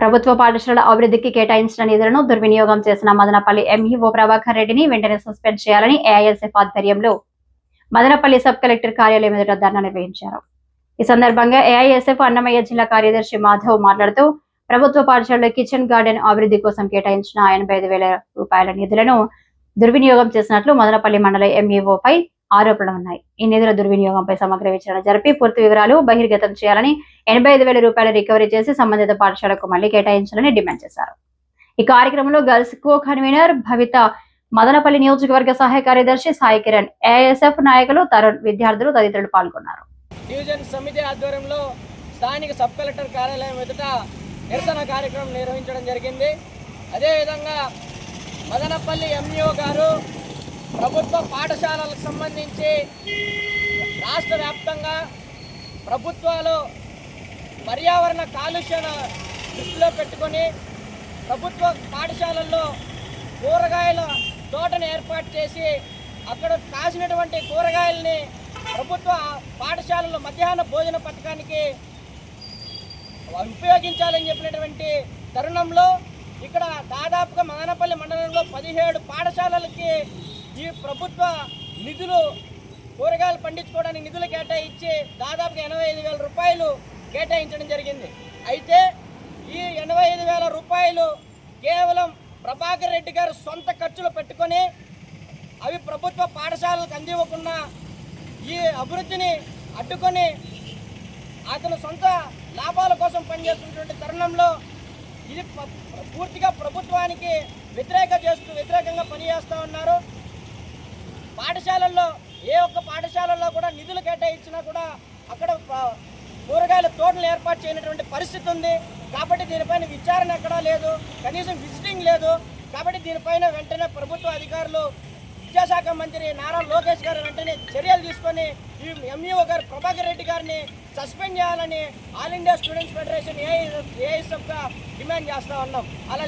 ప్రభుత్వ పాఠశాలల అభివృద్ధికి కేటాయించిన నిధులను దుర్వినియోగం చేసిన మదనపల్లి ఎంఈఓ ప్రభాకర్ రెడ్డిని వెంటనే సస్పెండ్ చేయాలని ఏఐఎస్ఎఫ్ ఆధ్వర్యంలో మదనపల్లి సబ్ కలెక్టర్ కార్యాలయం ఎదుట ధర్నా నిర్వహించారు. ఈ సందర్భంగా ఏఐఎస్ఎఫ్ అన్నమయ్య జిల్లా కార్యదర్శి మాధవ్ మాట్లాడుతూ ప్రభుత్వ పాఠశాలలో కిచెన్ గార్డెన్ అభివృద్ధి కోసం కేటాయించిన 85,000 రూపాయల నిధులను దుర్వినియోగం చేసినట్లు మదనపల్లి మండల ఎంఈఓపై ఆరోపణలు ఉన్నాయి. ఈ నిధుల దుర్వినియోగంపై సమగ్ర విచారణ జరిపి పూర్తి వివరాలు బహిర్గతం చేయాలని 85,000 రూపాయలు రికవరీ చేసి సంబంధిత పాఠశాలకు మళ్లీ కేటాయించాలని డిమాండ్ చేశారు. ఈ కార్యక్రమంలో గర్ల్స్ కో కన్వీనర్ భవిత, మదనపల్లి నియోజకవర్గ సహాయ కార్యదర్శి సాయి కిరణ్, ఏఐఎస్ఎఫ్ నాయకులు, తరుణ్, విద్యార్థులు తదితరులు పాల్గొన్నారు. డివిజన్ సమితి ఆధ్వర్యంలో స్థానిక సబ్ కలెక్టర్ కార్యాలయం ఎదుట నిరసన కార్యక్రమం నిర్వహించడం జరిగింది. అదేవిధంగా మదనపల్లి ఎంఈఓ గారు ప్రభుత్వ పాఠశాలలకు సంబంధించి రాష్ట్ర వ్యాప్తంగా ప్రభుత్వాలు పర్యావరణ కాలుష్యాన్ని దృష్టిలో పెట్టుకొని ప్రభుత్వ పాఠశాలల్లో కూరగాయల తోటను ఏర్పాటు చేసి అక్కడ కాసినటువంటి కూరగాయలని ప్రభుత్వ పాఠశాలలో మధ్యాహ్న భోజన పథకానికి ఉపయోగించాలని చెప్పినటువంటి తరుణంలో ఇక్కడ దాదాపుగా మదనపల్లి మండలంలో 17 పాఠశాలలకి ఈ ప్రభుత్వ నిధులు కూరగాయలు పండించుకోవడానికి నిధులు కేటాయించి దాదాపుగా 85,000 రూపాయలు కేటాయించడం జరిగింది. అయితే ఈ 85,000 రూపాయలు కేవలం ప్రభాకర్ రెడ్డి గారు సొంత ఖర్చులు పెట్టుకొని అవి ప్రభుత్వ పాఠశాలలకు అందివ్వకుండా ఈ అభివృద్ధిని అడ్డుకొని అతను సొంత లాభాల కోసం పనిచేస్తున్నటువంటి తరుణంలో ఇది పూర్తిగా ప్రభుత్వానికి వ్యతిరేకంగా పనిచేస్తూ ఉన్నారు. పాఠశాలల్లో ఏ ఒక్క పాఠశాలల్లో కూడా నిధులు కేటాయించినా కూడా అక్కడ కూరగాయల తోటలు ఏర్పాటు చేయనటువంటి పరిస్థితి ఉంది. కాబట్టి దీనిపైన విచారణ ఎక్కడా లేదు, కనీసం విజిటింగ్ లేదు. కాబట్టి దీనిపైన వెంటనే ప్రభుత్వ అధికారులు, విద్యాశాఖ మంత్రి నారా లోకేష్ గారు వెంటనే చర్యలు తీసుకొని ఈ ఎంఈఓ గారు ప్రభాకర్ రెడ్డి గారిని సస్పెండ్ చేయాలని ఆల్ ఇండియా స్టూడెంట్స్ ఫెడరేషన్ ఏఐఎస్ఎఫ్గా డిమాండ్ చేస్తూ ఉన్నాం. అలా